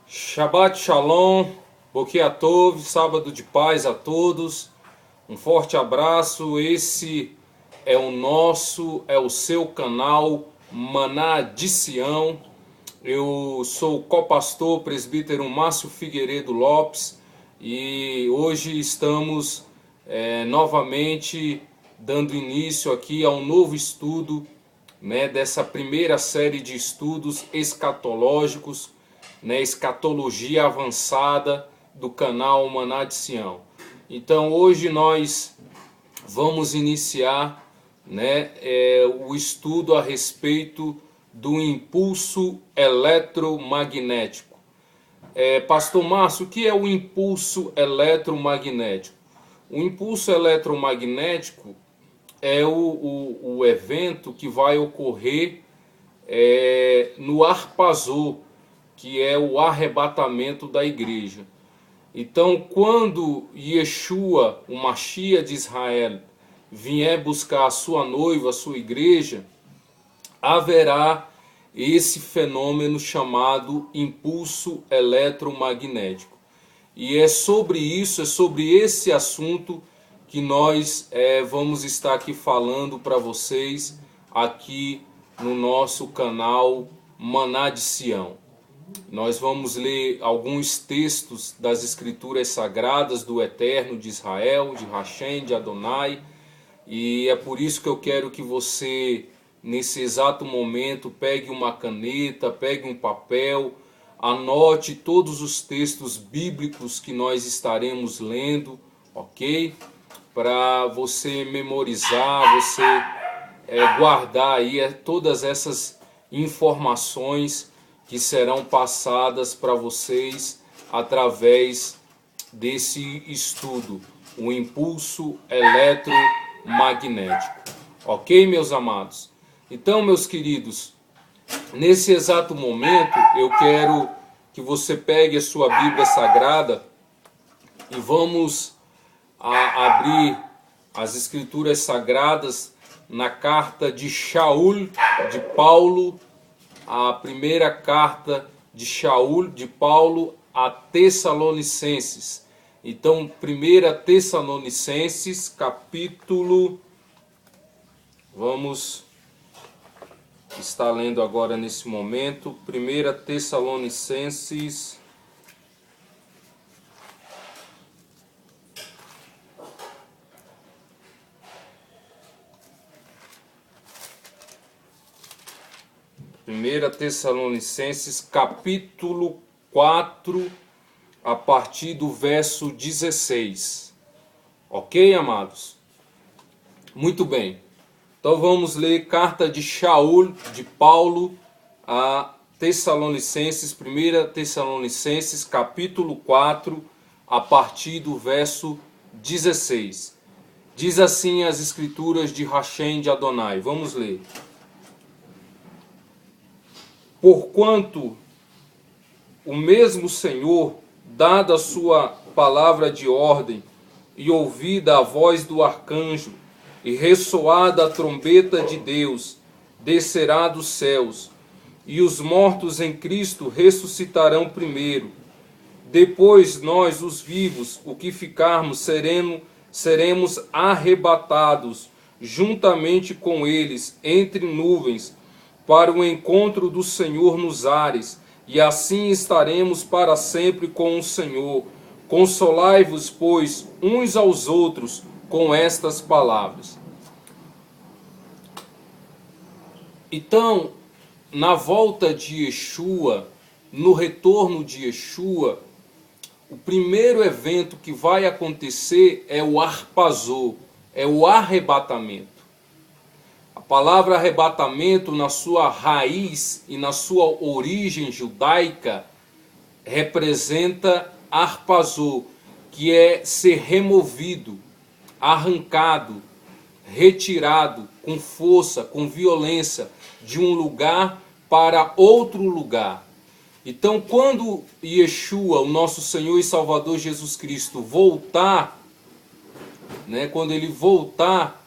Shabbat Shalom, Bokia Tov, sábado de paz a todos. Um forte abraço. Esse é o seu canal Maná de Sião. Eu sou o co-pastor presbítero Márcio Figueiredo Lopes e hoje estamos novamente dando início aqui a um novo estudo, dessa primeira série de estudos escatológicos, escatologia avançada do canal Maná de Sião. Então hoje nós vamos iniciar o estudo a respeito do impulso eletromagnético. Pastor Márcio, o que é o impulso eletromagnético? O impulso eletromagnético é o evento que vai ocorrer no Harpazo, que é o arrebatamento da igreja. Então, quando Yeshua, o Mashiach de Israel, vier buscar a sua noiva, a sua igreja, haverá esse fenômeno chamado impulso eletromagnético. E é sobre isso, é sobre esse assunto que nós vamos estar aqui falando para vocês aqui no nosso canal Maná de Sião. Nós vamos ler alguns textos das escrituras sagradas do Eterno de Israel, de Hashem, de Adonai, e é por isso que eu quero que você, nesse exato momento, pegue uma caneta, pegue um papel, anote todos os textos bíblicos que nós estaremos lendo, ok? Para você memorizar, você guardar aí todas essas informações que serão passadas para vocês através desse estudo, o impulso eletromagnético. Ok, meus amados? Então, meus queridos, nesse exato momento eu quero que você pegue a sua Bíblia Sagrada e vamos abrir as Escrituras Sagradas na carta de Shaul, de Paulo, a primeira carta de Shaul, de Paulo, a Tessalonicenses. Então, 1 Tessalonicenses, capítulo... Vamos estar lendo agora nesse momento. 1 Tessalonicenses... Primeira Tessalonicenses, capítulo 4, a partir do verso 16. Ok, amados? Muito bem. Então vamos ler carta de Shaul, de Paulo, a Tessalonicenses, 1 Tessalonicenses, capítulo 4, a partir do verso 16. Diz assim as escrituras de Hashem de Adonai. Vamos ler. Porquanto o mesmo Senhor, dada a sua palavra de ordem, e ouvida a voz do arcanjo, e ressoada a trombeta de Deus, descerá dos céus, e os mortos em Cristo ressuscitarão primeiro. Depois nós, os vivos, o que ficarmos, seremos arrebatados, juntamente com eles, entre nuvens, para o encontro do Senhor nos ares, e assim estaremos para sempre com o Senhor. Consolai-vos, pois, uns aos outros com estas palavras. Então, na volta de Yeshua, no retorno de Yeshua, o primeiro evento que vai acontecer é o Harpazo, é o arrebatamento. A palavra arrebatamento, na sua raiz e na sua origem judaica, representa harpazo, que é ser removido, arrancado, retirado com força, com violência, de um lugar para outro lugar. Então, quando Yeshua, o nosso Senhor e Salvador Jesus Cristo, voltar, quando ele voltar,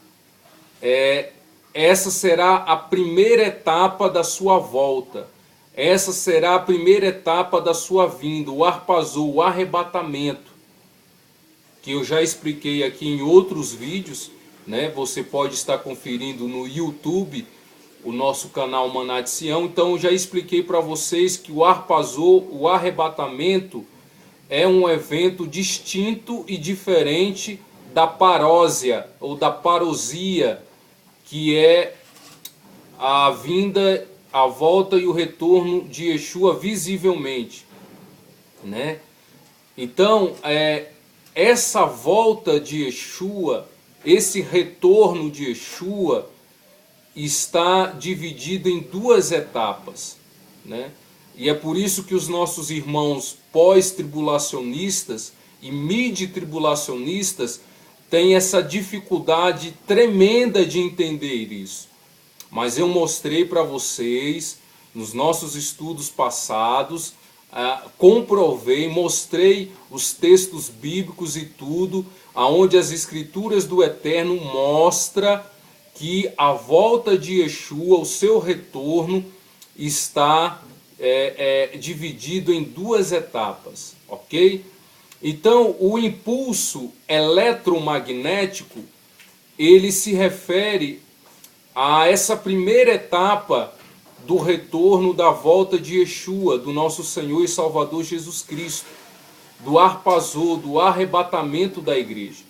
essa será a primeira etapa da sua volta. Essa será a primeira etapa da sua vinda, o harpazou, o arrebatamento, que eu já expliquei aqui em outros vídeos, né? Você pode estar conferindo no YouTube, o nosso canal Maná de Sião. Então eu já expliquei para vocês que o harpazou, o arrebatamento, é um evento distinto e diferente da parósia ou da parousia, que é a vinda, a volta e o retorno de Yeshua visivelmente, né? Então, essa volta de Yeshua, esse retorno de Yeshua, está dividido em duas etapas, né? E é por isso que os nossos irmãos pós-tribulacionistas e mid-tribulacionistas têm essa dificuldade tremenda de entender isso. Mas eu mostrei para vocês, nos nossos estudos passados, comprovei, mostrei os textos bíblicos e tudo, aonde as escrituras do Eterno mostram que a volta de Yeshua, o seu retorno, está dividido em duas etapas, ok? Então, o impulso eletromagnético, ele se refere a essa primeira etapa do retorno, da volta de Yeshua, do nosso Senhor e Salvador Jesus Cristo, do harpazô, do arrebatamento da igreja.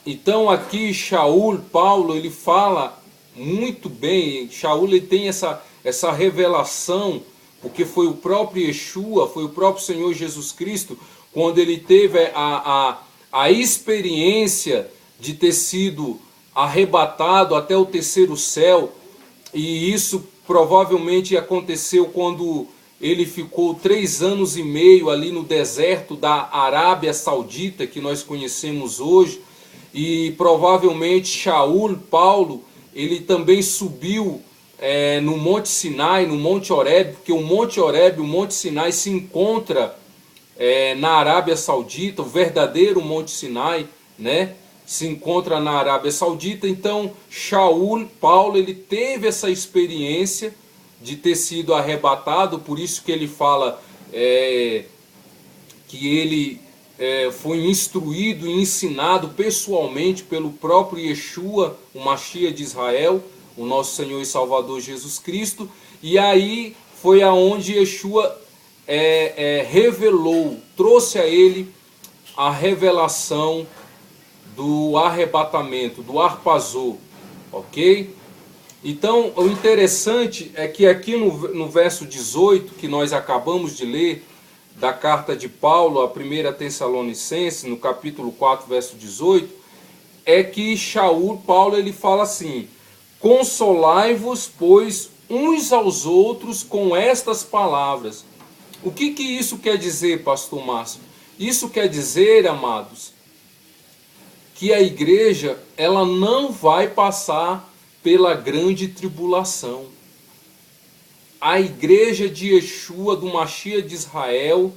Então aqui Shaul, Paulo, ele fala muito bem. Shaul, ele tem essa revelação, porque foi o próprio Yeshua, foi o próprio Senhor Jesus Cristo, quando ele teve a experiência de ter sido arrebatado até o terceiro céu, e isso provavelmente aconteceu quando ele ficou 3 anos e meio ali no deserto da Arábia Saudita, que nós conhecemos hoje, e provavelmente Shaul, Paulo, ele também subiu no Monte Sinai, no Monte Horebe, porque o Monte Horebe, o Monte Sinai se encontra na Arábia Saudita, o verdadeiro Monte Sinai, né? Se encontra na Arábia Saudita. Então Shaul, Paulo, ele teve essa experiência de ter sido arrebatado, por isso que ele fala que ele foi instruído e ensinado pessoalmente pelo próprio Yeshua, o Mashiach de Israel, o nosso Senhor e Salvador Jesus Cristo. E aí foi aonde Yeshua revelou, trouxe a ele a revelação do arrebatamento, do harpazô, ok? Então, o interessante é que aqui no verso 18, que nós acabamos de ler, da carta de Paulo a 1 Tessalonicenses, no capítulo 4, verso 18, é que Shaul, Paulo, ele fala assim: consolai-vos, pois, uns aos outros com estas palavras. O que isso quer dizer, pastor Márcio? Isso quer dizer, amados, que a igreja, ela não vai passar pela grande tribulação. A igreja de Yeshua, do Mashiach de Israel,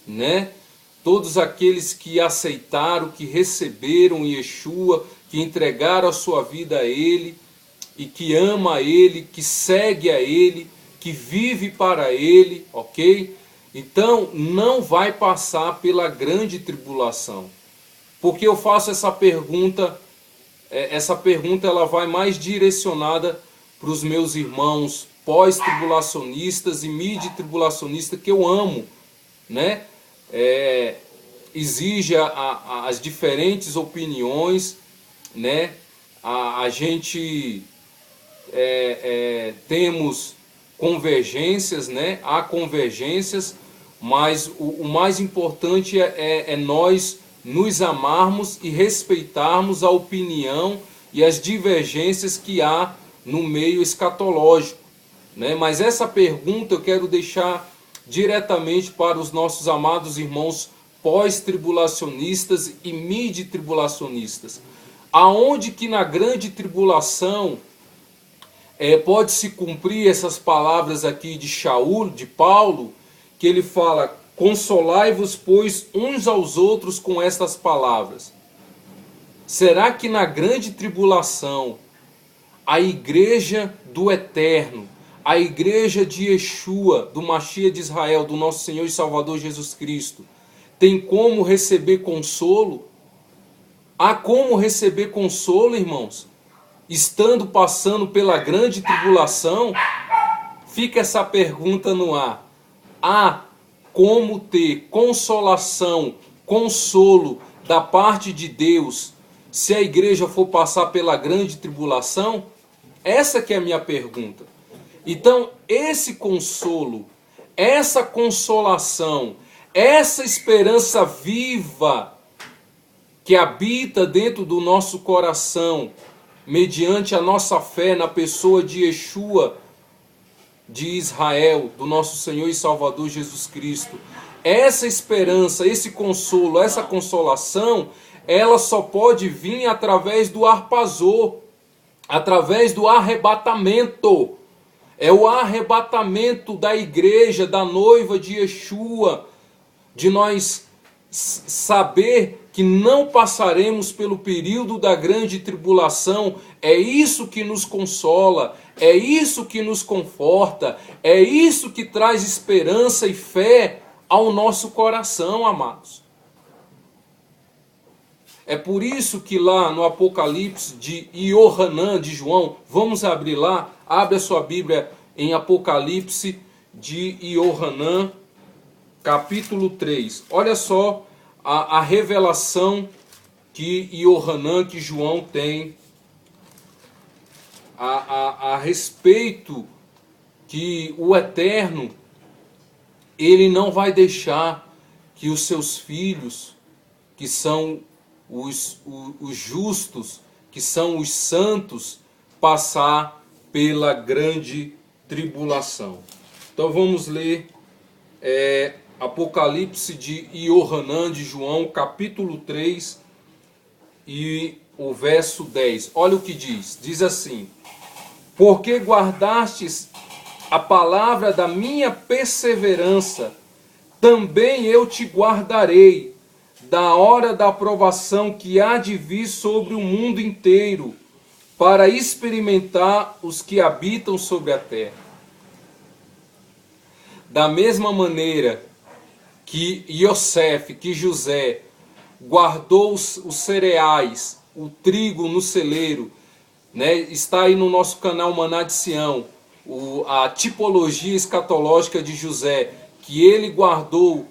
né? Todos aqueles que aceitaram, que receberam Yeshua, que entregaram a sua vida a Ele, e que ama a Ele, que segue a Ele, que vive para Ele, ok? Então, não vai passar pela grande tribulação. Porque eu faço essa pergunta ela vai mais direcionada para os meus irmãos pós-tribulacionistas e mid-tribulacionistas, que eu amo, né? Exige as diferentes opiniões, né? A gente temos convergências, né? Há convergências, mas o mais importante é nós nos amarmos e respeitarmos a opinião e as divergências que há no meio escatológico, né? Mas essa pergunta eu quero deixar diretamente para os nossos amados irmãos pós-tribulacionistas e mid-tribulacionistas. Aonde que na grande tribulação pode se cumprir essas palavras aqui de Shaul, de Paulo, que ele fala: consolai-vos, pois, uns aos outros com estas palavras. Será que na grande tribulação a igreja do Eterno, a igreja de Yeshua, do Mashiach de Israel, do nosso Senhor e Salvador Jesus Cristo, tem como receber consolo? Há como receber consolo, irmãos? Estando passando pela grande tribulação? Fica essa pergunta no ar. Há como ter consolação, consolo da parte de Deus se a igreja for passar pela grande tribulação? Essa que é a minha pergunta. Então, esse consolo, essa consolação, essa esperança viva que habita dentro do nosso coração, mediante a nossa fé na pessoa de Yeshua, de Israel, do nosso Senhor e Salvador Jesus Cristo, essa esperança, esse consolo, essa consolação, ela só pode vir através do harpazô, através do arrebatamento. É o arrebatamento da igreja, da noiva de Yeshua, de nós saber que não passaremos pelo período da grande tribulação. É isso que nos consola, é isso que nos conforta, é isso que traz esperança e fé ao nosso coração, amados. É por isso que lá no Apocalipse de Iohanã, de João, vamos abrir lá, abre a sua Bíblia em Apocalipse de Iohanã, capítulo 3. Olha só a revelação que Iohanã, que João tem a respeito que o Eterno, ele não vai deixar que os seus filhos, que são os justos, que são os santos, passar pela grande tribulação. Então vamos ler Apocalipse de Iohanã, de João, capítulo 3 e o verso 10. Olha o que diz. Diz assim: porque guardastes a palavra da minha perseverança, também eu te guardarei da hora da aprovação que há de vir sobre o mundo inteiro, para experimentar os que habitam sobre a terra. Da mesma maneira que Yosef, que José, guardou os cereais, o trigo no celeiro, né? Está aí no nosso canal Maná de Sião, a tipologia escatológica de José, que ele guardou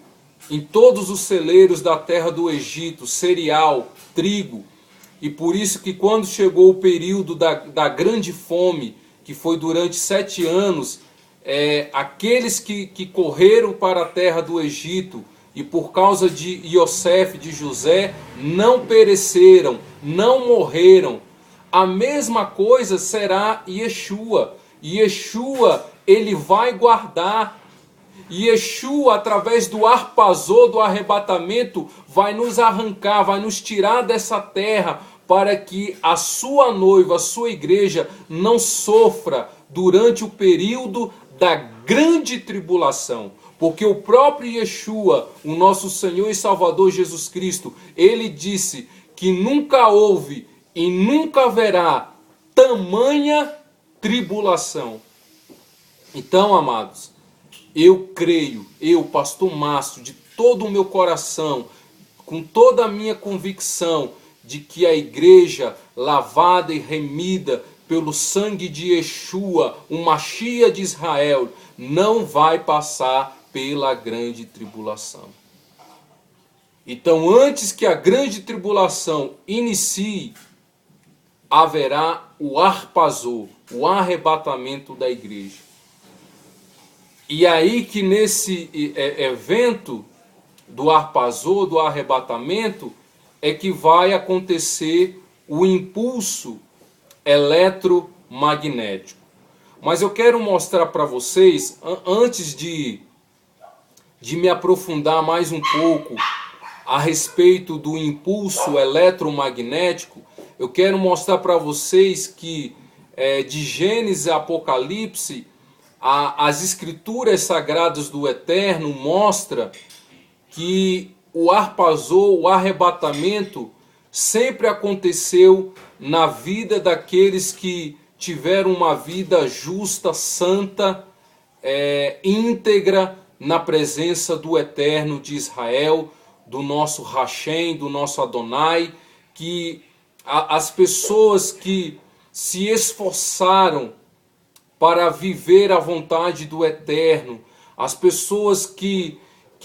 em todos os celeiros da terra do Egito, cereal, trigo, e por isso que quando chegou o período da grande fome, que foi durante 7 anos, aqueles que correram para a terra do Egito, e por causa de Yosef, de José, não pereceram, não morreram. A mesma coisa será Yeshua. Yeshua, ele vai guardar. Yeshua, através do harpazô, do arrebatamento, vai nos arrancar, vai nos tirar dessa terra, para que a sua noiva, a sua igreja, não sofra durante o período da grande tribulação. Porque o próprio Yeshua, o nosso Senhor e Salvador Jesus Cristo, ele disse que nunca houve e nunca haverá tamanha tribulação. Então, amados, eu creio, eu, pastor Márcio, de todo o meu coração, com toda a minha convicção, de que a igreja lavada e remida pelo sangue de Yeshua, o Mashiach de Israel, não vai passar pela grande tribulação. Então, antes que a grande tribulação inicie, haverá o harpazô, o arrebatamento da igreja. E aí que nesse evento do harpazô, do arrebatamento, é que vai acontecer o impulso eletromagnético. Mas eu quero mostrar para vocês, antes de me aprofundar mais um pouco a respeito do impulso eletromagnético, eu quero mostrar para vocês que de Gênesis a Apocalipse, as escrituras sagradas do Eterno mostram que o harpazô, o arrebatamento, sempre aconteceu na vida daqueles que tiveram uma vida justa, santa, íntegra na presença do Eterno de Israel, do nosso Hashem, do nosso Adonai, que as pessoas que se esforçaram para viver a vontade do Eterno, as pessoas que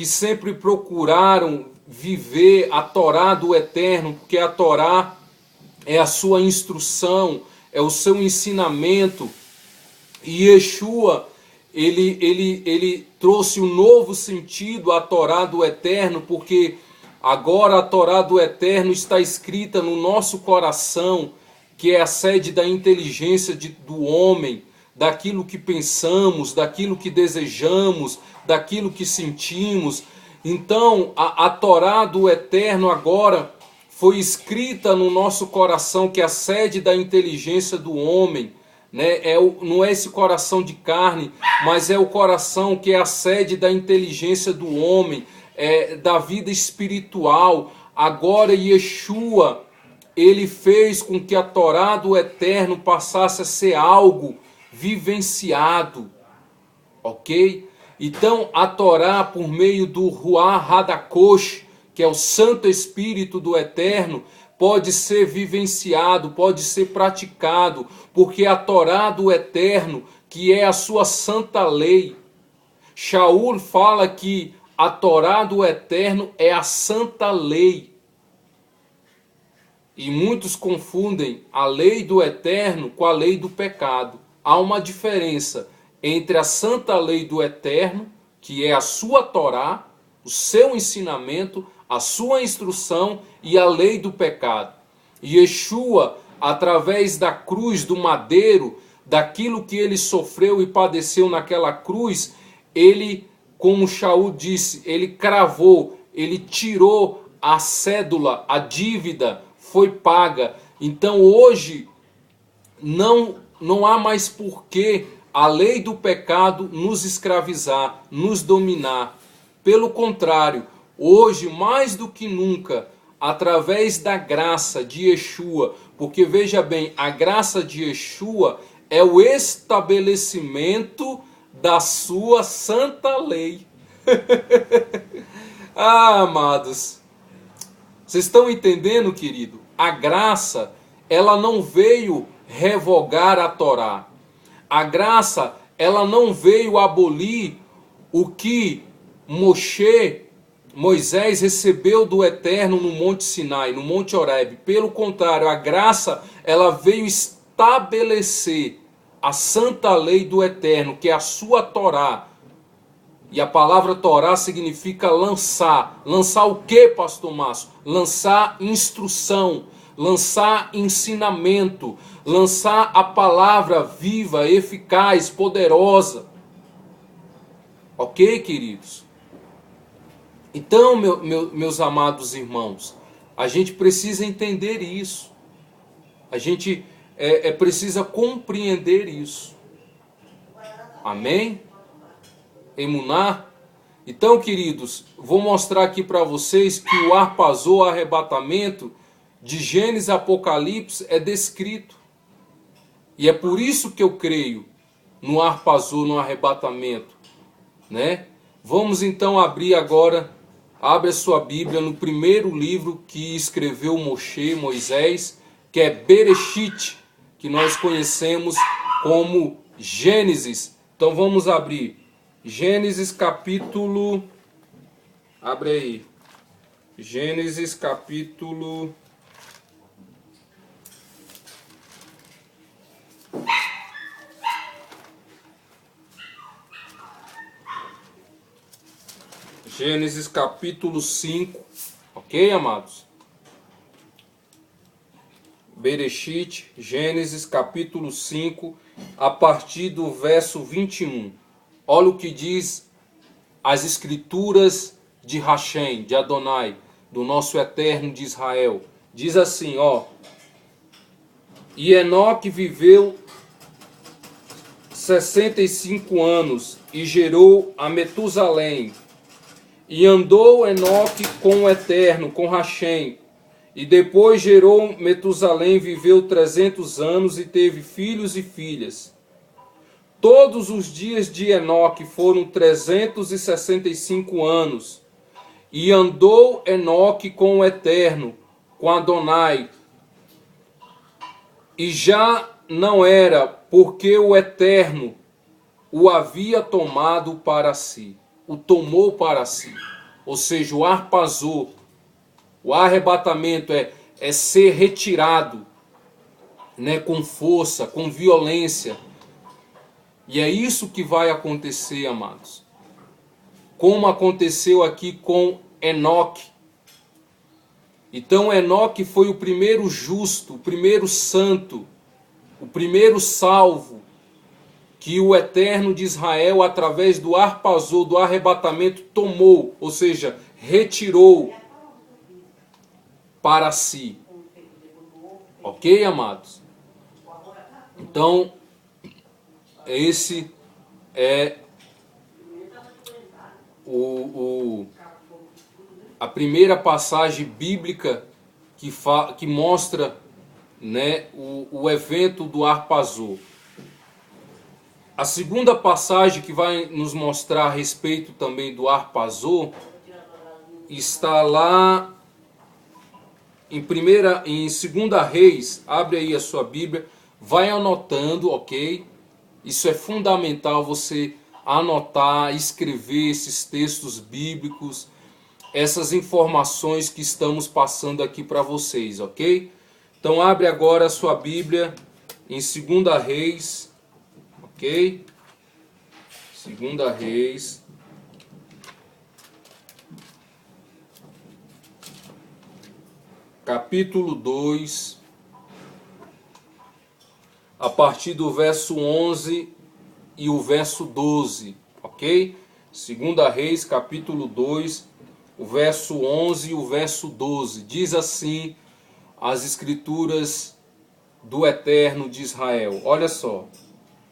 sempre procuraram viver a Torá do Eterno, porque a Torá é a sua instrução, é o seu ensinamento. E Yeshua, ele trouxe um novo sentido à Torá do Eterno, porque agora a Torá do Eterno está escrita no nosso coração, que é a sede da inteligência do homem, daquilo que pensamos, daquilo que desejamos, daquilo que sentimos. Então, a Torá do Eterno agora foi escrita no nosso coração, que é a sede da inteligência do homem, né? Não é esse coração de carne, mas é o coração que é a sede da inteligência do homem, da vida espiritual. Agora Yeshua, ele fez com que a Torá do Eterno passasse a ser algo vivenciado, ok? Então a Torá, por meio do Ruach HaKodesh, que é o Santo Espírito do Eterno, pode ser vivenciado, pode ser praticado, porque a Torá do Eterno, que é a sua santa lei. Shaul fala que a Torá do Eterno é a santa lei. E muitos confundem a lei do Eterno com a lei do pecado. Há uma diferença entre a santa lei do Eterno, que é a sua Torá, o seu ensinamento, a sua instrução, e a lei do pecado. Yeshua, através da cruz, do madeiro, daquilo que ele sofreu e padeceu naquela cruz, ele, como Shaul disse, ele cravou, ele tirou a cédula, a dívida foi paga. Então hoje não há mais porquê a lei do pecado nos escravizar, nos dominar. Pelo contrário, hoje, mais do que nunca, através da graça de Yeshua, porque veja bem, a graça de Yeshua é o estabelecimento da sua santa lei. Ah, amados, vocês estão entendendo, querido? A graça, ela não veio revogar a Torá. A graça, ela não veio abolir o que Moisés recebeu do Eterno no Monte Sinai, no Monte Horebe. Pelo contrário, a graça, ela veio estabelecer a santa lei do Eterno, que é a sua Torá. E a palavra Torá significa lançar. Lançar o que, pastor Márcio? Lançar instrução, lançar ensinamento, lançar a palavra viva, eficaz, poderosa. Ok, queridos? Então, meus amados irmãos, a gente precisa entender isso. A gente precisa compreender isso. Amém? Emuná? Então, queridos, vou mostrar aqui para vocês que o arpazô, o arrebatamento, de Gênesis e Apocalipse é descrito. E é por isso que eu creio no arpazô, no arrebatamento, né? Vamos então abrir agora, abre a sua Bíblia no primeiro livro que escreveu Moisés, que é Bereshit, que nós conhecemos como Gênesis. Então vamos abrir Gênesis capítulo, abre aí, Gênesis capítulo 5, ok, amados? Bereshit, Gênesis capítulo 5, a partir do verso 21. Olha o que diz as escrituras de Hashem, de Adonai, do nosso Eterno de Israel. Diz assim, ó: e Enoque viveu 65 anos e gerou a Metusalém. E andou Enoque com o Eterno, com Hashem, E depois gerou Metusalém, viveu 300 anos e teve filhos e filhas. Todos os dias de Enoque foram 365 anos. E andou Enoque com o Eterno, com Adonai. E já não era, porque o Eterno o havia tomado para si. O tomou para si. Ou seja, o arpazou. O arrebatamento é ser retirado, né, com força, com violência. E é isso que vai acontecer, amados. Como aconteceu aqui com Enoque. Então Enoque foi o primeiro justo, o primeiro santo, o primeiro salvo que o Eterno de Israel, através do arpazou, do arrebatamento, tomou, ou seja, retirou para si. Ok, amados? Então, esse é a primeira passagem bíblica que mostra, né, o evento do arpazou. A segunda passagem que vai nos mostrar a respeito também do arpazou está lá em 2 Reis. Abre aí a sua Bíblia, vai anotando, ok? Isso é fundamental, você anotar, escrever esses textos bíblicos, essas informações que estamos passando aqui para vocês, ok? Então abre agora a sua Bíblia em 2 Reis, ok? 2 Reis, capítulo 2, a partir do verso 11 e o verso 12, ok? 2 Reis, capítulo 2, o verso 11 e o verso 12. Diz assim as escrituras do Eterno de Israel. Olha só.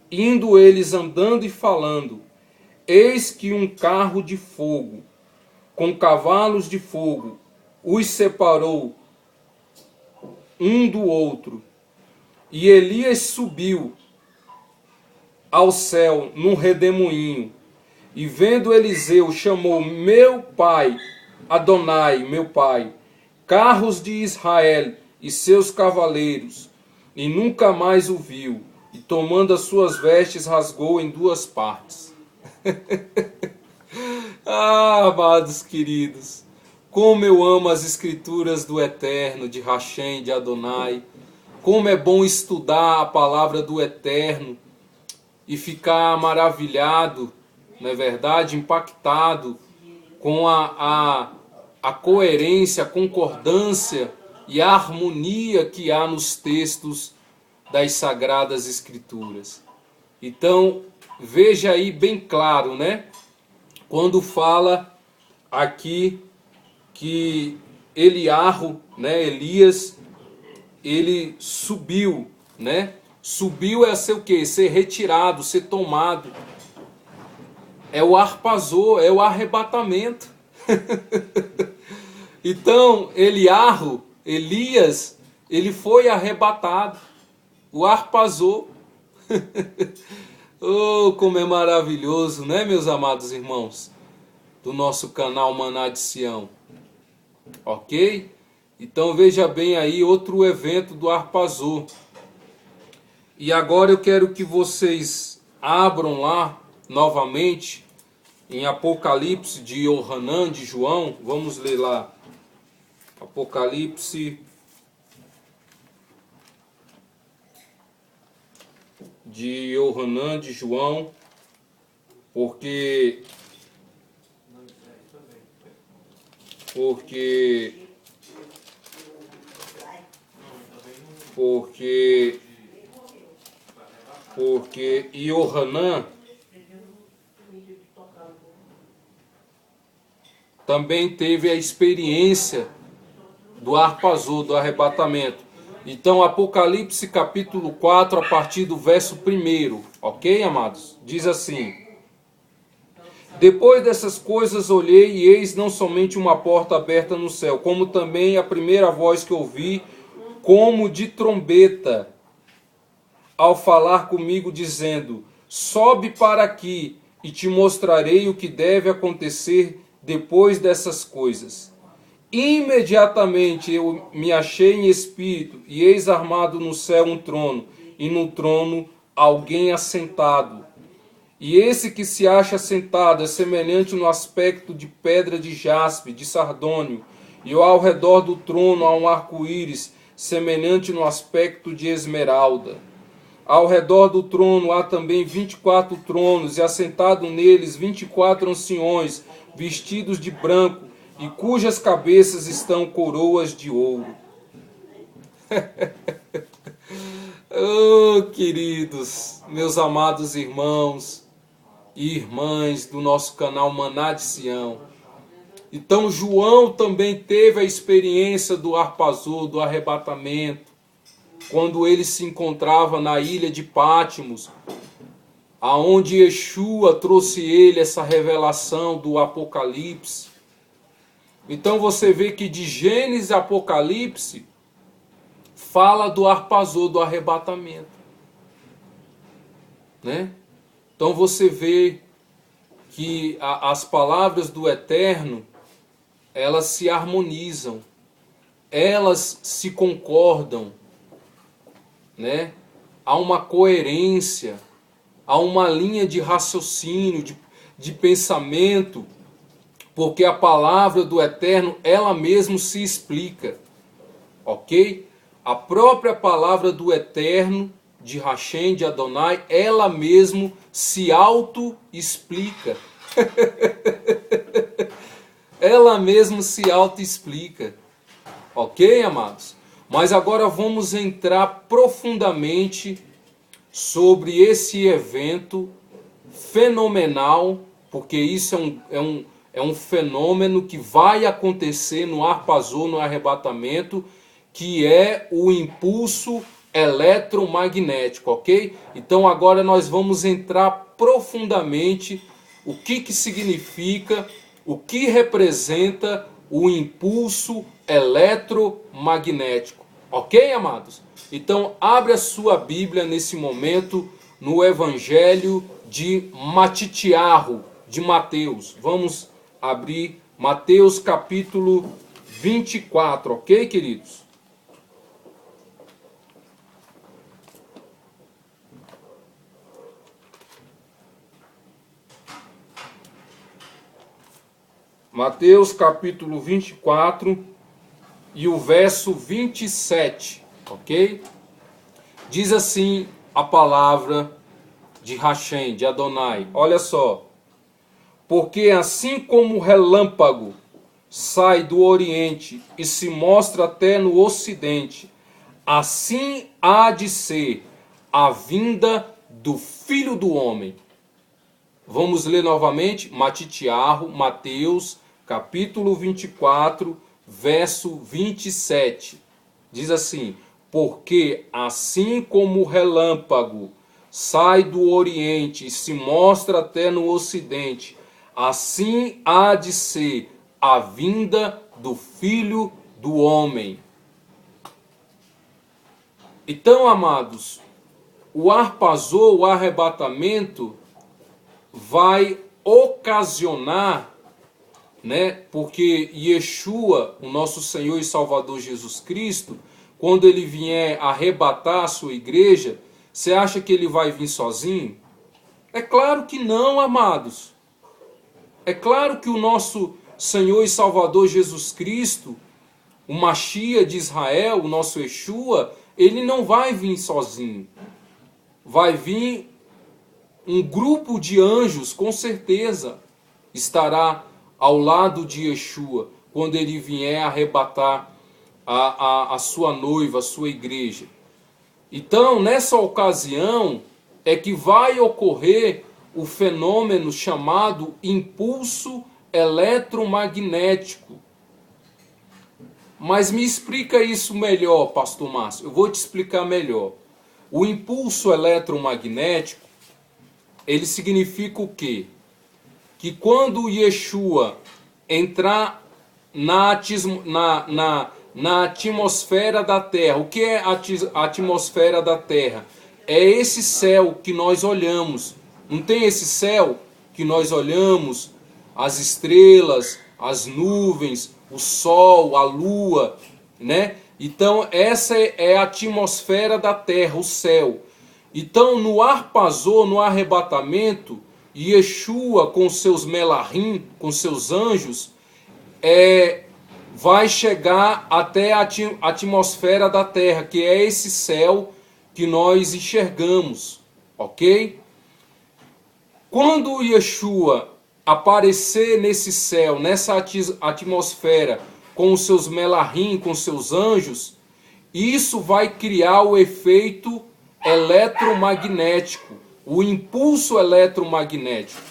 Indo eles andando e falando, eis que um carro de fogo, com cavalos de fogo, os separou um do outro. E Elias subiu ao céu num redemoinho. E vendo Eliseu, chamou: meu pai, Adonai, meu pai, carros de Israel e seus cavaleiros. E nunca mais o viu. E tomando as suas vestes, rasgou em duas partes. Ah, amados queridos, como eu amo as escrituras do Eterno, de Hashem, de Adonai. Como é bom estudar a palavra do Eterno e ficar maravilhado, não é verdade? Impactado com a coerência, a concordância e a harmonia que há nos textos das Sagradas Escrituras. Então, veja aí bem claro, né? Quando fala aqui que Elias, ele subiu, né? Subiu é ser o quê? Ser retirado, ser tomado. É o arpazou, é o arrebatamento. Então, Elias, ele foi arrebatado. O arpazou. Oh, como é maravilhoso, né, meus amados irmãos? Do nosso canal Maná de Sião. Ok? Então veja bem aí outro evento do arpazou. E agora eu quero que vocês abram lá novamente em Apocalipse de Yohanan, de João. Vamos ler lá. Apocalipse de Yohanan, de João. Porque Yohanan também teve a experiência do arpazou, do arrebatamento. Então, Apocalipse capítulo 4, a partir do verso 1, ok, amados? Diz assim: Depois dessas coisas olhei, e eis não somente uma porta aberta no céu, como também a primeira voz que ouvi, como de trombeta, ao falar comigo, dizendo: sobe para aqui, e te mostrarei o que deve acontecer depois dessas coisas. Imediatamente eu me achei em espírito, e eis armado no céu um trono, e no trono alguém assentado. E esse que se acha sentado é semelhante no aspecto de pedra de jaspe, de sardônio, e ao redor do trono há um arco-íris, semelhante no aspecto de esmeralda. Ao redor do trono há também 24 tronos, e assentado neles 24 anciões, vestidos de branco, e cujas cabeças estão coroas de ouro. Oh, queridos, meus amados irmãos e irmãs do nosso canal Maná de Sião. Então João também teve a experiência do Harpazô, do arrebatamento, quando ele se encontrava na ilha de Pátimos, aonde Yeshua trouxe ele essa revelação do Apocalipse. Então você vê que de Gênesis a Apocalipse fala do Harpazô, do arrebatamento, né? Então você vê que as palavras do Eterno, elas se harmonizam, elas se concordam, né? Há uma coerência, há uma linha de raciocínio, de pensamento, porque a palavra do Eterno, ela mesmo se explica, ok? A própria palavra do Eterno, de Hashem, de Adonai, ela mesmo se auto-explica. Ela mesmo se auto-explica. Ok, amados? Mas agora vamos entrar profundamente sobre esse evento fenomenal, porque isso é um fenômeno que vai acontecer no Harpazô, no arrebatamento, que é o impulso eletromagnético, ok? Então agora nós vamos entrar profundamente o que significa, o que representa o impulso eletromagnético, ok, amados? Então abre a sua Bíblia nesse momento no Evangelho de Matitiarro, de Mateus. Vamos abrir Mateus capítulo 24, ok, queridos? Mateus capítulo 24 e o verso 27, ok? Diz assim a palavra de Hashem, de Adonai. Olha só. Porque assim como o relâmpago sai do Oriente e se mostra até no Ocidente, assim há de ser a vinda do Filho do Homem. Vamos ler novamente, Matitiarro, Mateus, capítulo 24, verso 27. Diz assim: porque assim como o relâmpago sai do Oriente e se mostra até no Ocidente, assim há de ser a vinda do Filho do Homem. Então, amados, o Harpazô, o arrebatamento, vai ocasionar, né? Porque Yeshua, o nosso Senhor e Salvador Jesus Cristo, quando ele vier arrebatar a sua igreja, você acha que ele vai vir sozinho? É claro que não, amados. É claro que o nosso Senhor e Salvador Jesus Cristo, o Mashiach de Israel, o nosso Yeshua, ele não vai vir sozinho. Vai vir um grupo de anjos, com certeza, estará ao lado de Yeshua, quando ele vier arrebatar a sua noiva, a sua igreja. Então, nessa ocasião, é que vai ocorrer o fenômeno chamado impulso eletromagnético. Mas me explica isso melhor, pastor Márcio. Eu vou te explicar melhor. O impulso eletromagnético, ele significa o quê? que quando Yeshua entrar na atmosfera da Terra, o que é a atmosfera da Terra? É esse céu que nós olhamos. Não tem esse céu que nós olhamos, as estrelas, as nuvens, o sol, a lua, né? Então essa é a atmosfera da Terra, o céu. Então no Arpazô, no arrebatamento, Yeshua com seus melahim, com seus anjos, vai chegar até a atmosfera da Terra, que é esse céu que nós enxergamos, ok? Quando Yeshua aparecer nesse céu, nessa atmosfera, com os seus melahim, com seus anjos, isso vai criar o efeito eletromagnético, o impulso eletromagnético.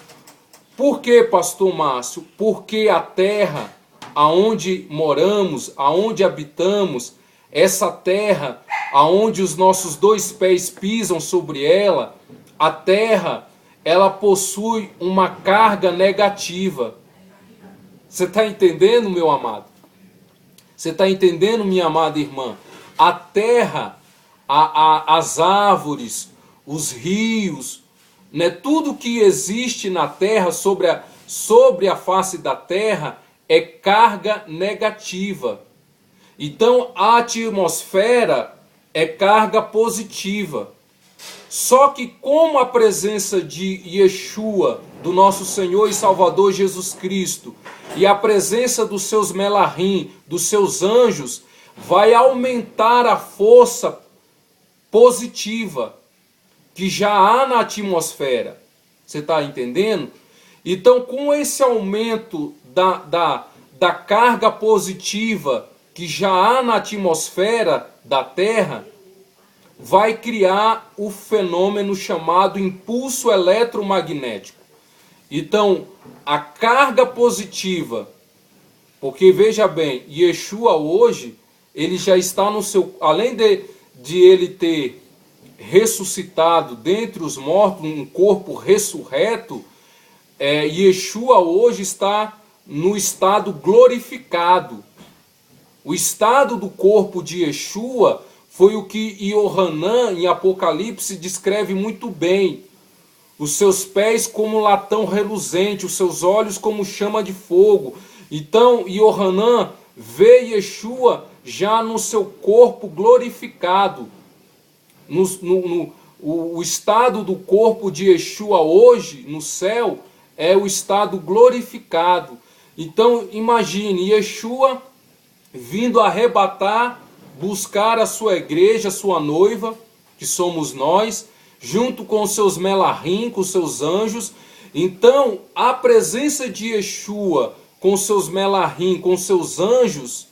Por que, pastor Márcio? Porque a Terra, aonde moramos, aonde habitamos, essa terra, aonde os nossos dois pés pisam sobre ela, a terra, ela possui uma carga negativa. Você está entendendo, meu amado? Você está entendendo, minha amada irmã? A terra, as árvores, os rios, né, tudo que existe na terra, sobre a face da terra, é carga negativa. Então a atmosfera é carga positiva. Só que como a presença de Yeshua, do nosso Senhor e Salvador Jesus Cristo, e a presença dos seus melahim, dos seus anjos, vai aumentar a força positiva que já há na atmosfera. Você está entendendo? Então, com esse aumento da carga positiva que já há na atmosfera da Terra, vai criar o fenômeno chamado impulso eletromagnético. Então, a carga positiva, porque veja bem, Yeshua hoje, ele já está no seu, além de ele ter ressuscitado dentre os mortos, um corpo ressurreto, Yeshua hoje está no estado glorificado. O estado do corpo de Yeshua foi o que Yohanan, em Apocalipse, descreve muito bem. Os seus pés como latão reluzente, os seus olhos como chama de fogo. Então, Yohanan vê Yeshua já no seu corpo glorificado. O estado do corpo de Yeshua hoje, no céu, é o estado glorificado. Então, imagine, Yeshua vindo arrebatar, buscar a sua igreja, a sua noiva, que somos nós, junto com seus melahim, com seus anjos. Então, a presença de Yeshua com seus melahim, com seus anjos,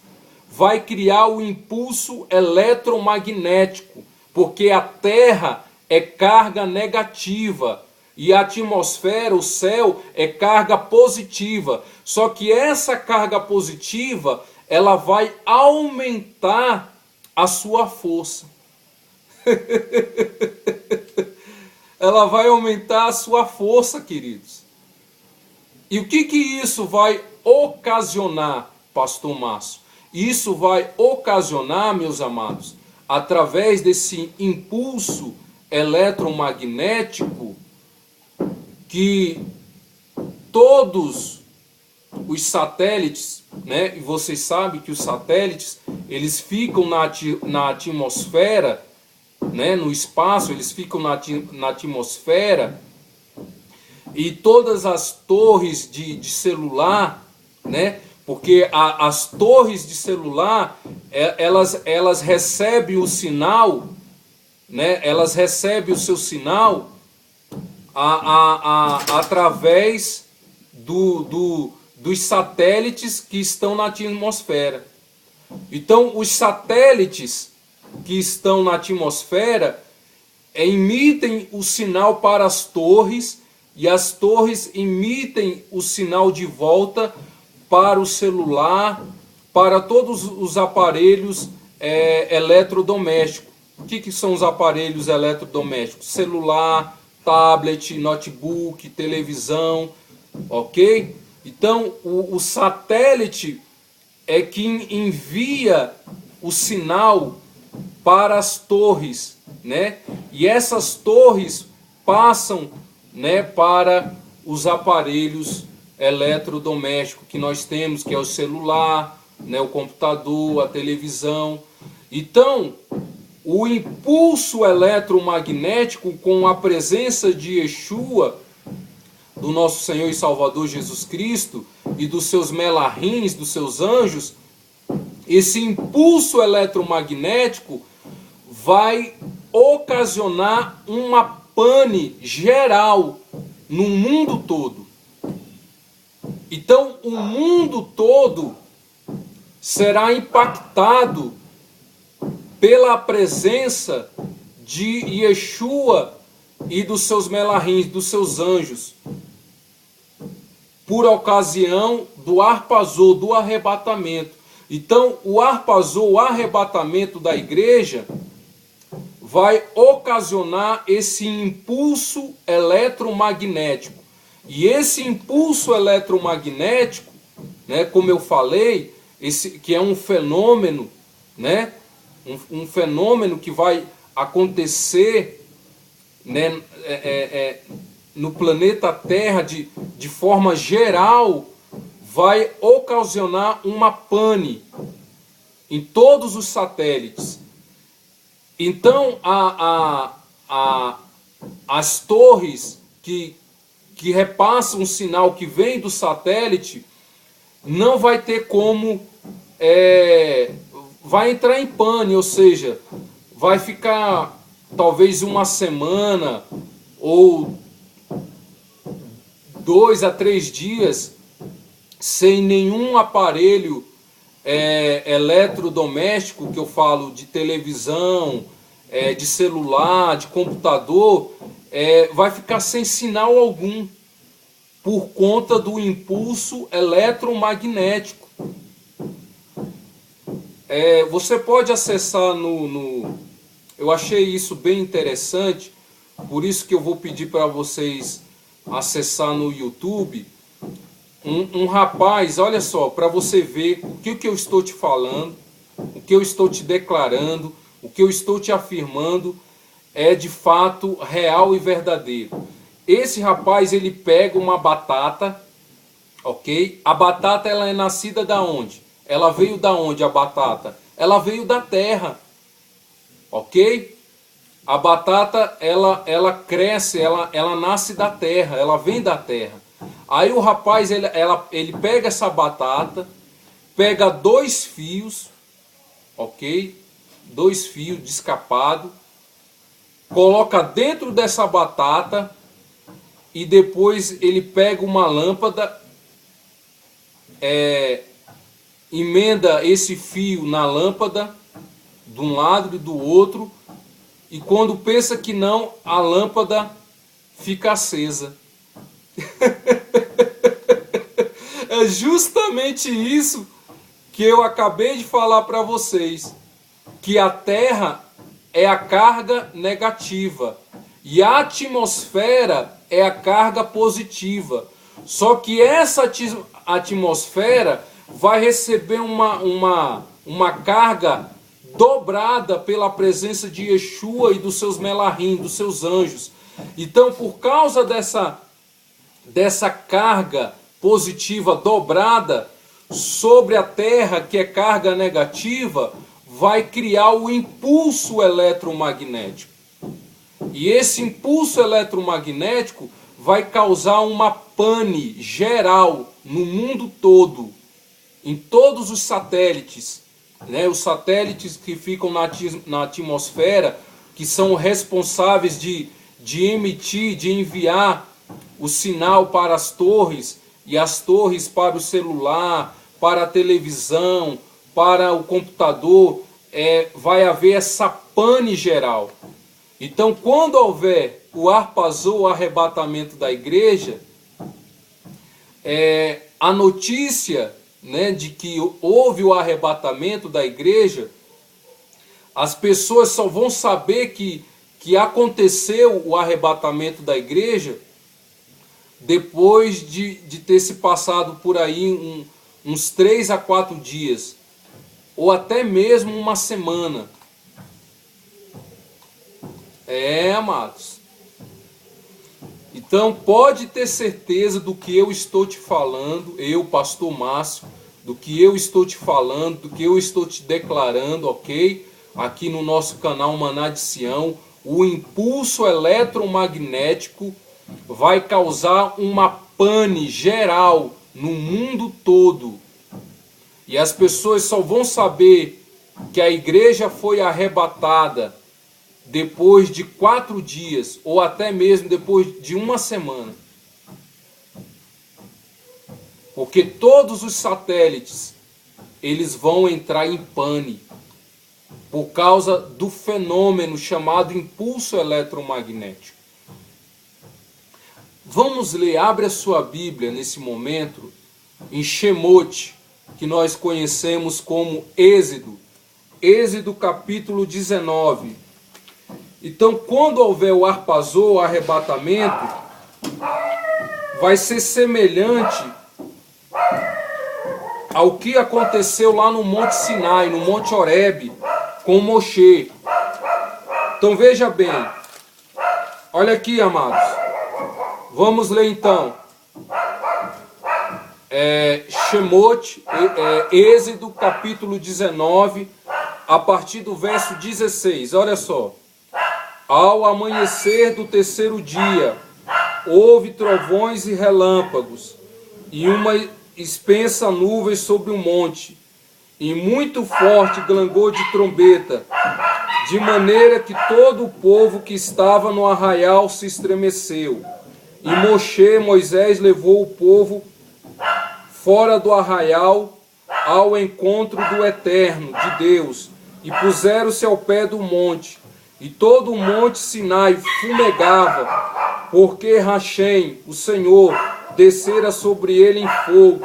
vai criar o impulso eletromagnético, porque a Terra é carga negativa e a atmosfera, o céu, é carga positiva. Só que essa carga positiva, ela vai aumentar a sua força. Ela vai aumentar a sua força, queridos. E o que isso vai ocasionar, pastor Márcio? Isso vai ocasionar, meus amados, através desse impulso eletromagnético, que todos os satélites, né? E vocês sabem que os satélites, eles ficam na atmosfera, né? No espaço, eles ficam na atmosfera, e todas as torres de celular, né? Porque as torres de celular, elas recebem o sinal, né? Elas recebem o seu sinal através dos satélites que estão na atmosfera. Então, os satélites que estão na atmosfera emitem o sinal para as torres, e as torres emitem o sinal de volta para o celular, para todos os aparelhos eletrodomésticos. O que são os aparelhos eletrodomésticos? Celular, tablet, notebook, televisão, ok? Então o satélite é que envia o sinal para as torres, né? E essas torres passam, né, para os aparelhos eletrodomésticos que nós temos, que é o celular, né, o computador, a televisão. Então, o impulso eletromagnético, com a presença de Yeshua, do nosso Senhor e Salvador Jesus Cristo, e dos seus melahins, dos seus anjos, esse impulso eletromagnético vai ocasionar uma pane geral no mundo todo. Então, o mundo todo será impactado pela presença de Yeshua e dos seus melahins, dos seus anjos, por ocasião do arpazô, do arrebatamento. Então, o arpazô, o arrebatamento da igreja, vai ocasionar esse impulso eletromagnético. E esse impulso eletromagnético, né, como eu falei, que é um fenômeno, né, um fenômeno que vai acontecer, né, no planeta Terra de forma geral, vai ocasionar uma pane em todos os satélites. Então, as torres que repassam o sinal que vem do satélite não vai ter como, vai entrar em pane, ou seja, vai ficar talvez uma semana ou 2 a 3 dias sem nenhum aparelho eletrodoméstico, que eu falo de televisão, de celular, de computador, vai ficar sem sinal algum, por conta do impulso eletromagnético. Você pode acessar eu achei isso bem interessante, por isso que eu vou pedir para vocês acessar no YouTube. Um rapaz, olha só, para você ver o que eu estou te falando, o que eu estou te declarando, o que eu estou te afirmando é de fato real e verdadeiro. Esse rapaz, ele pega uma batata, ok? A batata, ela é nascida da onde? Ela veio da onde, a batata? Ela veio da terra, ok? A batata, ela cresce, ela nasce da terra, ela vem da terra. Aí o rapaz, ele pega essa batata, pega 2 fios, ok? 2 fios descapados, coloca dentro dessa batata e depois ele pega uma lâmpada, emenda esse fio na lâmpada, de um lado e do outro, e quando pensa que não, a lâmpada fica acesa. É justamente isso que eu acabei de falar para vocês, que a Terra é a carga negativa e a atmosfera é a carga positiva. Só que essa atmosfera vai receber uma carga dobrada pela presença de Yeshua e dos seus melahim, dos seus anjos. Então, por causa dessa carga positiva dobrada sobre a Terra, que é carga negativa, vai criar o impulso eletromagnético. E esse impulso eletromagnético vai causar uma pane geral no mundo todo, em todos os satélites, né? Os satélites que ficam na atmosfera, que são responsáveis de emitir, de enviar o sinal para as torres, e as torres para o celular, para a televisão, para o computador, vai haver essa pane geral. Então, quando houver o arpazô, o arrebatamento da igreja, a notícia, né, de que houve o arrebatamento da igreja, as pessoas só vão saber que aconteceu o arrebatamento da igreja depois de ter se passado por aí uns 3 a 4 dias, ou até mesmo uma semana. Amados. Então pode ter certeza do que eu estou te falando, eu, pastor Márcio, do que eu estou te falando, do que eu estou te declarando, ok? Aqui no nosso canal Maná de Sião, o impulso eletromagnético vai causar uma pane geral no mundo todo. E as pessoas só vão saber que a igreja foi arrebatada depois de 4 dias, ou até mesmo depois de uma semana. Porque todos os satélites, eles vão entrar em pane por causa do fenômeno chamado impulso eletromagnético. Vamos ler, abre a sua Bíblia nesse momento, em Shemote, que nós conhecemos como Êxodo. Êxodo capítulo 19. Então, quando houver o harpazô, o arrebatamento, vai ser semelhante ao que aconteceu lá no Monte Sinai, no Monte Horebe, com Moshe. Então veja bem, olha aqui, amados, vamos ler então, Shemote, Êxodo capítulo 19, a partir do verso 16, olha só. Ao amanhecer do 3º dia, houve trovões e relâmpagos, e uma espessa nuvem sobre o monte, e muito forte clangor de trombeta, de maneira que todo o povo que estava no arraial se estremeceu. E Moisés levou o povo fora do arraial ao encontro do Eterno, de Deus, e puseram-se ao pé do monte. E todo o monte Sinai fumegava, porque Hashem, o Senhor, descera sobre ele em fogo,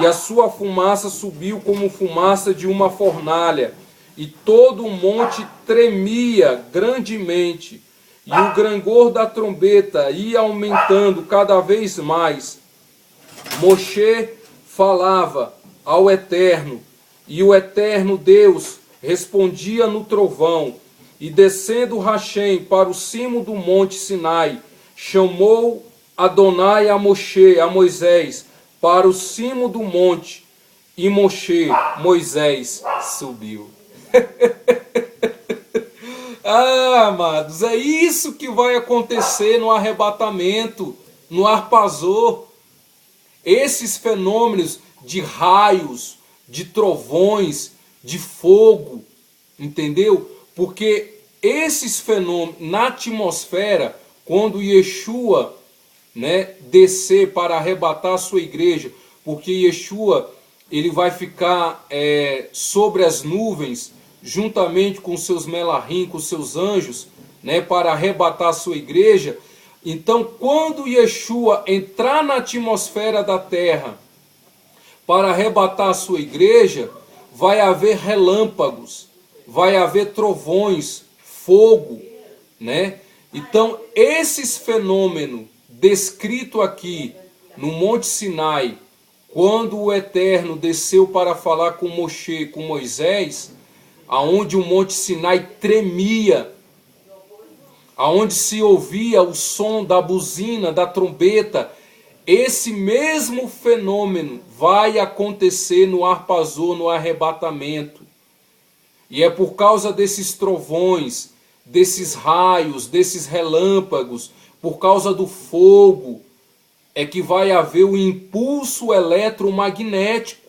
e a sua fumaça subiu como fumaça de uma fornalha, e todo o monte tremia grandemente, e o grangor da trombeta ia aumentando cada vez mais. Moshe falava ao Eterno, e o Eterno Deus respondia no trovão. E descendo Hashem para o cimo do monte Sinai, chamou Adonai a Moisés, para o cimo do monte, e Moisés subiu. Amados, é isso que vai acontecer no arrebatamento, no harpazô. Esses fenômenos de raios, de trovões, de fogo, entendeu? Porque esses fenômenos na atmosfera, quando Yeshua, descer para arrebatar a sua igreja, porque Yeshua ele vai ficar sobre as nuvens, juntamente com seus melahim, com seus anjos, para arrebatar a sua igreja. Então, quando Yeshua entrar na atmosfera da terra para arrebatar a sua igreja, vai haver relâmpagos, vai haver trovões, fogo, Então, esses fenômenos descritos aqui no Monte Sinai, quando o Eterno desceu para falar com Moisés, aonde o Monte Sinai tremia, aonde se ouvia o som da buzina, da trombeta, esse mesmo fenômeno vai acontecer no harpazô, no arrebatamento. E é por causa desses trovões, desses raios, desses relâmpagos, por causa do fogo, é que vai haver o impulso eletromagnético.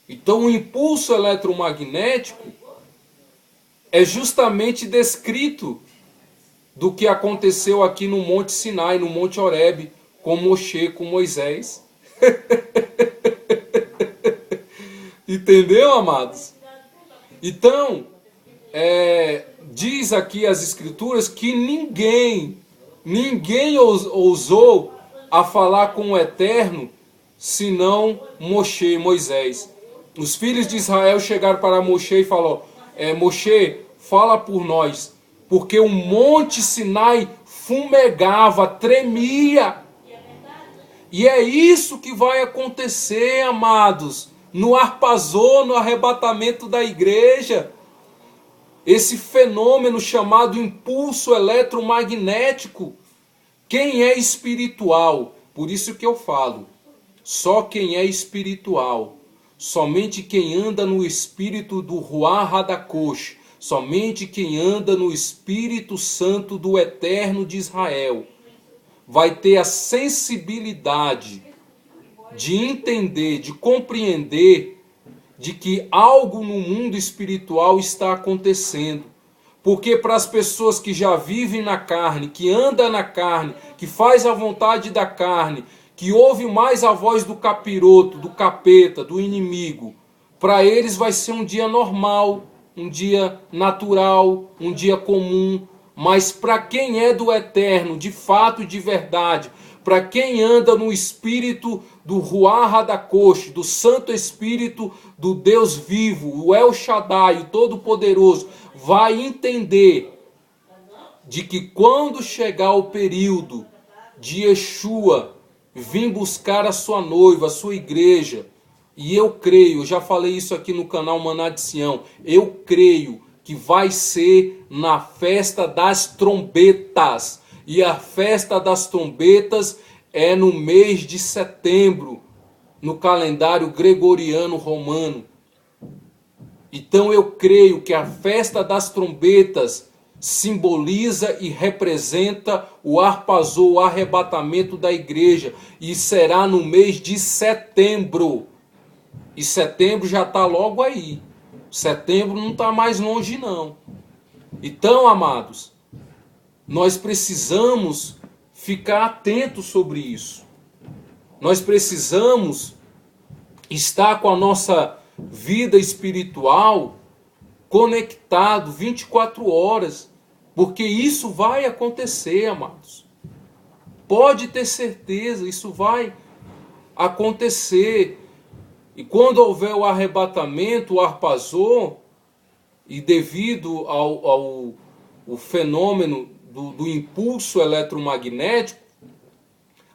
Então o impulso eletromagnético é justamente descrito do que aconteceu aqui no Monte Sinai, no Monte Horebe, com Moshe, com Moisés. Entendeu, amados? Então, diz aqui as escrituras que ninguém ousou a falar com o Eterno, senão Moisés. Os filhos de Israel chegaram para Moshe e falaram, Moshe, fala por nós, porque o Monte Sinai fumegava, tremia. E é isso que vai acontecer, amados, no arpazô, no arrebatamento da igreja. Esse fenômeno chamado impulso eletromagnético. Quem é espiritual? Por isso que eu falo, só quem é espiritual, somente quem anda no espírito do Ruach HaKodesh, somente quem anda no Espírito Santo do Eterno de Israel, vai ter a sensibilidade de entender, de compreender de que algo no mundo espiritual está acontecendo. Porque para as pessoas que já vivem na carne, que andam na carne, que faz a vontade da carne, que ouve mais a voz do capiroto, do capeta, do inimigo, para eles vai ser um dia normal, um dia natural, um dia comum. Mas para quem é do eterno, de fato e de verdade, para quem anda no espírito do Ruach HaKodesh, do Santo Espírito do Deus vivo, o El Shaddai, o Todo-Poderoso, vai entender de que quando chegar o período de Yeshua vir buscar a sua noiva, a sua igreja, e eu creio, eu já falei isso aqui no canal Maná de Sião, eu creio que vai ser na festa das trombetas. E a festa das trombetas é no mês de setembro, no calendário gregoriano romano. Então eu creio que a festa das trombetas simboliza e representa o arpazô, o arrebatamento da igreja. E será no mês de setembro. E setembro já está logo aí. Setembro não está mais longe não. Então, amados, nós precisamos ficar atentos sobre isso. Nós precisamos estar com a nossa vida espiritual conectado 24 horas, porque isso vai acontecer, amados. Pode ter certeza, isso vai acontecer. E quando houver o arrebatamento, o arpazô, e devido ao fenômeno do impulso eletromagnético,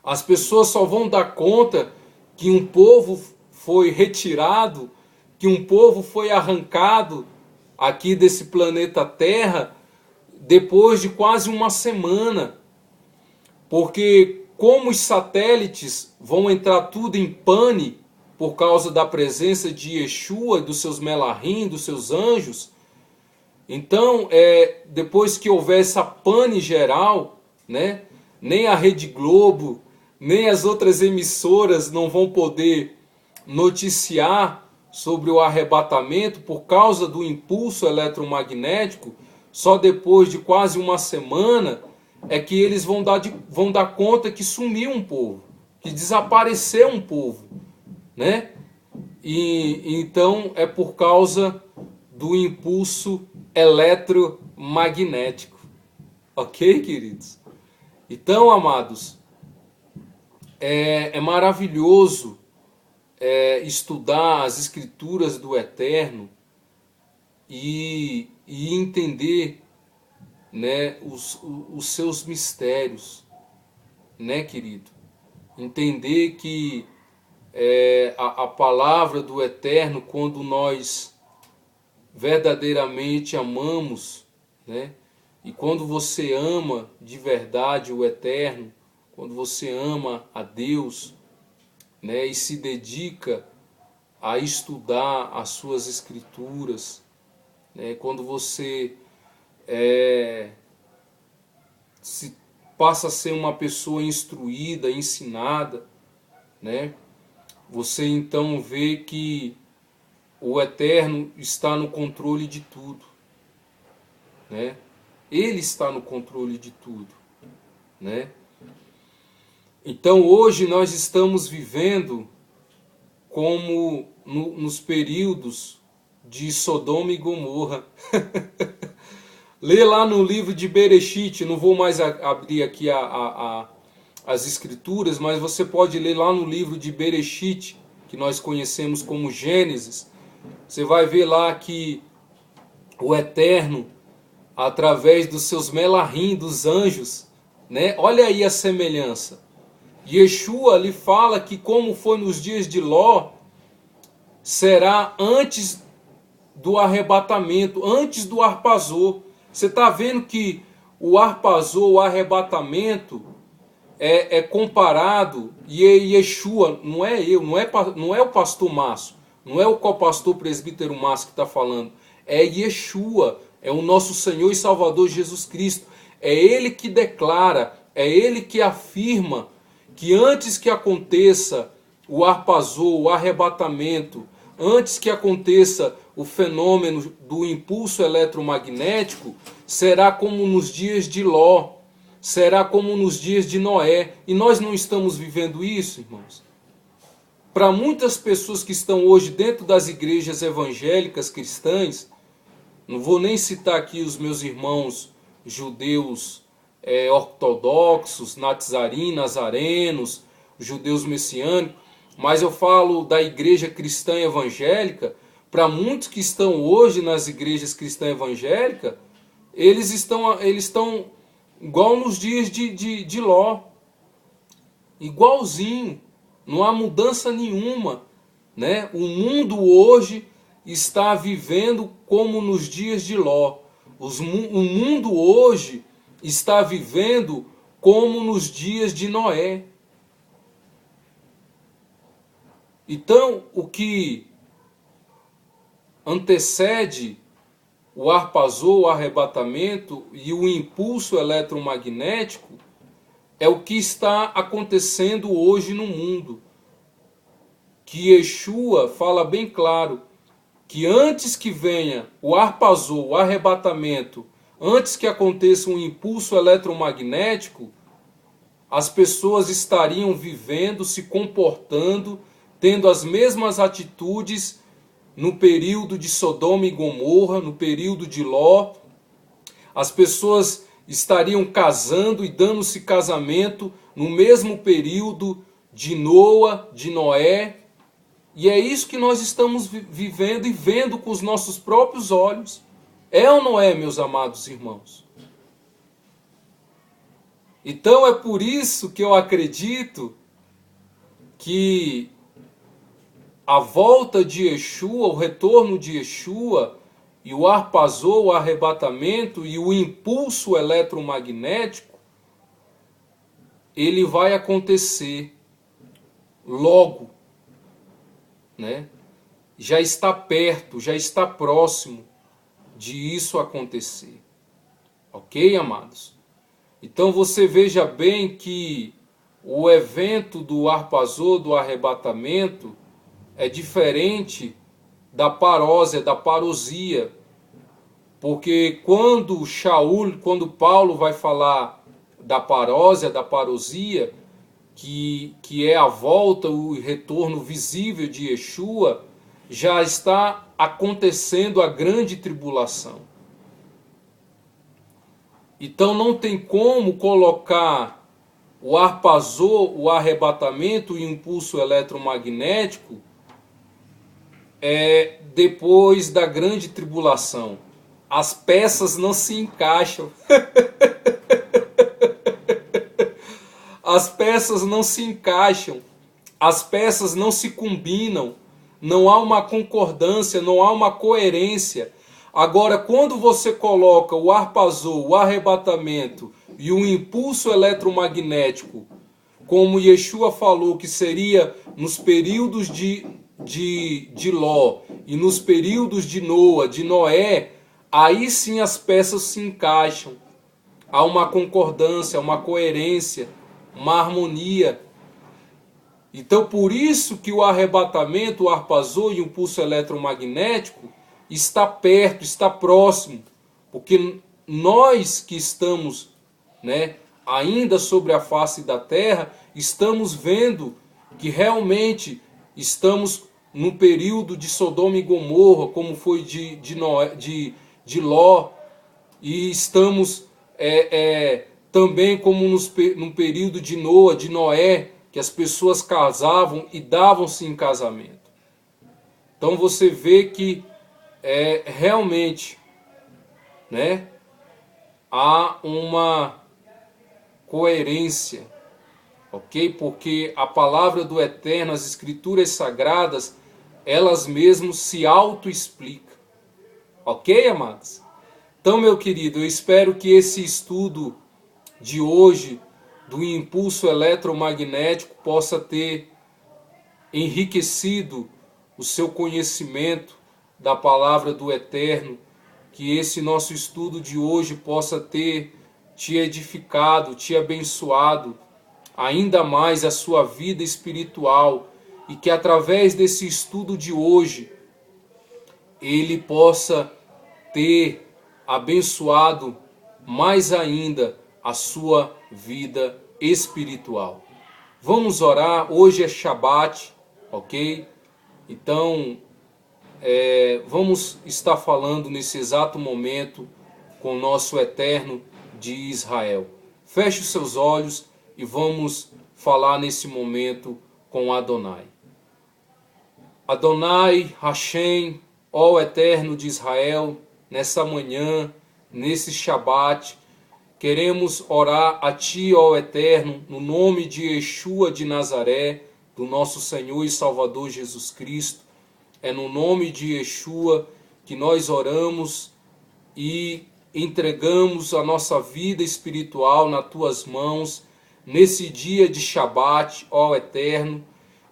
as pessoas só vão dar conta que um povo foi retirado, que um povo foi arrancado aqui desse planeta Terra depois de quase uma semana. Porque como os satélites vão entrar tudo em pane por causa da presença de Yeshua, dos seus melahim, dos seus anjos, então, depois que houver essa pane geral, né, nem a Rede Globo, nem as outras emissoras não vão poder noticiar sobre o arrebatamento por causa do impulso eletromagnético. Só depois de quase uma semana é que eles vão dar conta que sumiu um povo, que desapareceu um povo, né? E então é por causa do impulso eletromagnético. Ok, queridos? Então, amados, é maravilhoso estudar as escrituras do Eterno e entender, né, os seus mistérios, né, querido? Entender que a palavra do Eterno, quando nós verdadeiramente amamos, né? E quando você ama de verdade o Eterno, quando você ama a Deus, né? E se dedica a estudar as suas escrituras, né? Quando você passa a ser uma pessoa instruída, ensinada, né? Você então vê que o Eterno está no controle de tudo, né? Ele está no controle de tudo, né? Então hoje nós estamos vivendo como nos períodos de Sodoma e Gomorra. Lê lá no livro de Bereshit, não vou mais abrir aqui as escrituras, mas você pode ler lá no livro de Bereshit, que nós conhecemos como Gênesis. Você vai ver lá que o Eterno, através dos seus melahim, dos anjos, né? Olha aí a semelhança. Yeshua lhe fala que como foi nos dias de Ló, será antes do arrebatamento, antes do harpazô. Você está vendo que o harpazô, o arrebatamento, é comparado, e Yeshua, não é eu, não é o pastor Márcio, não é o copastor presbítero Márcio que está falando, é Yeshua, é o nosso Senhor e Salvador Jesus Cristo. É Ele que declara, é Ele que afirma que antes que aconteça o harpazô, o arrebatamento, antes que aconteça o fenômeno do impulso eletromagnético, será como nos dias de Ló, será como nos dias de Noé. E nós não estamos vivendo isso, irmãos? Para muitas pessoas que estão hoje dentro das igrejas evangélicas cristãs, não vou nem citar aqui os meus irmãos judeus ortodoxos, nazarenos, judeus messiânicos, mas eu falo da igreja cristã evangélica. Para muitos que estão hoje nas igrejas cristãs evangélicas, eles estão igual nos dias de Ló, igualzinho, não há mudança nenhuma, né? O mundo hoje está vivendo como nos dias de Ló. O mundo hoje está vivendo como nos dias de Noé. Então, o que antecede o harpazô, o arrebatamento e o impulso eletromagnético é o que está acontecendo hoje no mundo. Que Yeshua fala bem claro que antes que venha o harpazô, o arrebatamento, antes que aconteça um impulso eletromagnético, as pessoas estariam vivendo, se comportando, tendo as mesmas atitudes no período de Sodoma e Gomorra, no período de Ló. As pessoas estariam casando e dando-se casamento no mesmo período de Noa, de Noé. E é isso que nós estamos vivendo e vendo com os nossos próprios olhos. É ou não é, meus amados irmãos? Então é por isso que eu acredito que a volta de Yeshua, o retorno de Yeshua, e o harpazô, o arrebatamento e o impulso eletromagnético, ele vai acontecer logo, né? Já está perto, já está próximo de isso acontecer. Ok, amados? Então você veja bem que o evento do harpazô, do arrebatamento, é diferente da parósia, da parousia. Porque quando Paulo vai falar da parósia, da parousia, que é a volta, o retorno visível de Yeshua, já está acontecendo a grande tribulação. Então não tem como colocar o harpazô, o arrebatamento e o impulso eletromagnético depois da grande tribulação. As peças não se encaixam. As peças não se encaixam. As peças não se combinam. Não há uma concordância, não há uma coerência. Agora, quando você coloca o harpazô, o arrebatamento e o impulso eletromagnético, como Yeshua falou que seria nos períodos de Ló e nos períodos de Noa, de Noé, aí sim as peças se encaixam. Há uma concordância, uma coerência, uma harmonia. Então por isso que o arrebatamento, o harpazô e o impulso eletromagnético está perto, está próximo. Porque nós que estamos, né, ainda sobre a face da terra, estamos vendo que realmente estamos no período de Sodoma e Gomorra, como foi de Ló, e estamos também como no período de Noa, de Noé, que as pessoas casavam e davam-se em casamento. Então você vê que realmente, né, há coerência, ok? Porque a palavra do Eterno, as Escrituras Sagradas, elas mesmas se auto-explicam, ok, amados? Então, meu querido, eu espero que esse estudo de hoje do impulso eletromagnético possa ter enriquecido o seu conhecimento da palavra do Eterno, que esse nosso estudo de hoje possa ter te edificado, te abençoado ainda mais a sua vida espiritual, e que através desse estudo de hoje ele possa ter abençoado mais ainda a sua vida espiritual. Vamos orar, hoje é Shabat, ok? Então, vamos estar falando nesse exato momento com o nosso Eterno de Israel. Feche os seus olhos e vamos falar nesse momento com Adonai. Adonai, Hashem, ó Eterno de Israel, nessa manhã, nesse Shabat, queremos orar a Ti, ó Eterno, no nome de Yeshua de Nazaré, do nosso Senhor e Salvador Jesus Cristo. É no nome de Yeshua que nós oramos e entregamos a nossa vida espiritual nas Tuas mãos, nesse dia de Shabat, ó Eterno,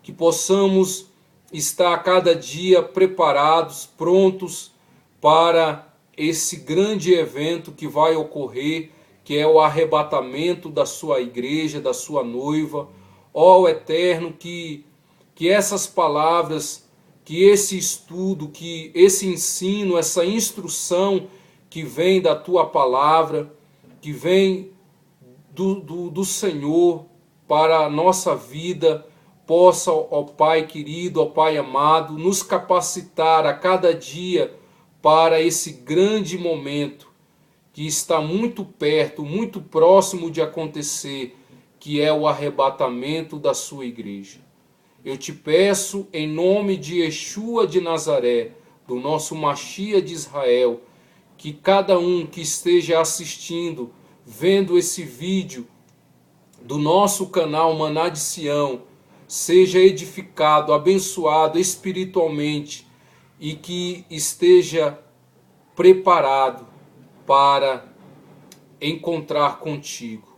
que possamos estar a cada dia preparados, prontos para esse grande evento que vai ocorrer, que é o arrebatamento da sua igreja, da sua noiva. Ó Eterno, que essas palavras, que esse estudo, que esse ensino, essa instrução que vem da Tua palavra, que vem do Senhor para a nossa vida, possa, ó Pai querido, ó Pai amado, nos capacitar a cada dia para esse grande momento que está muito perto, muito próximo de acontecer, que é o arrebatamento da sua igreja. Eu te peço, em nome de Yeshua de Nazaré, do nosso Mashiach de Israel, que cada um que esteja assistindo, vendo esse vídeo do nosso canal Maná de Sião, seja edificado, abençoado espiritualmente e que esteja preparado para encontrar contigo.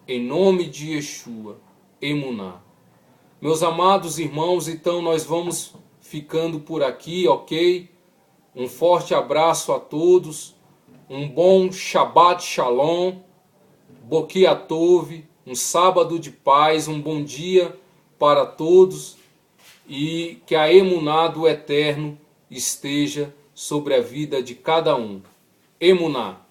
Em nome de Yeshua, Emuná. Meus amados irmãos, então nós vamos ficando por aqui, ok? Um forte abraço a todos, um bom Shabbat Shalom, Boki Atov, um sábado de paz, um bom dia para todos e que a Emuná do Eterno esteja sobre a vida de cada um. Emuná.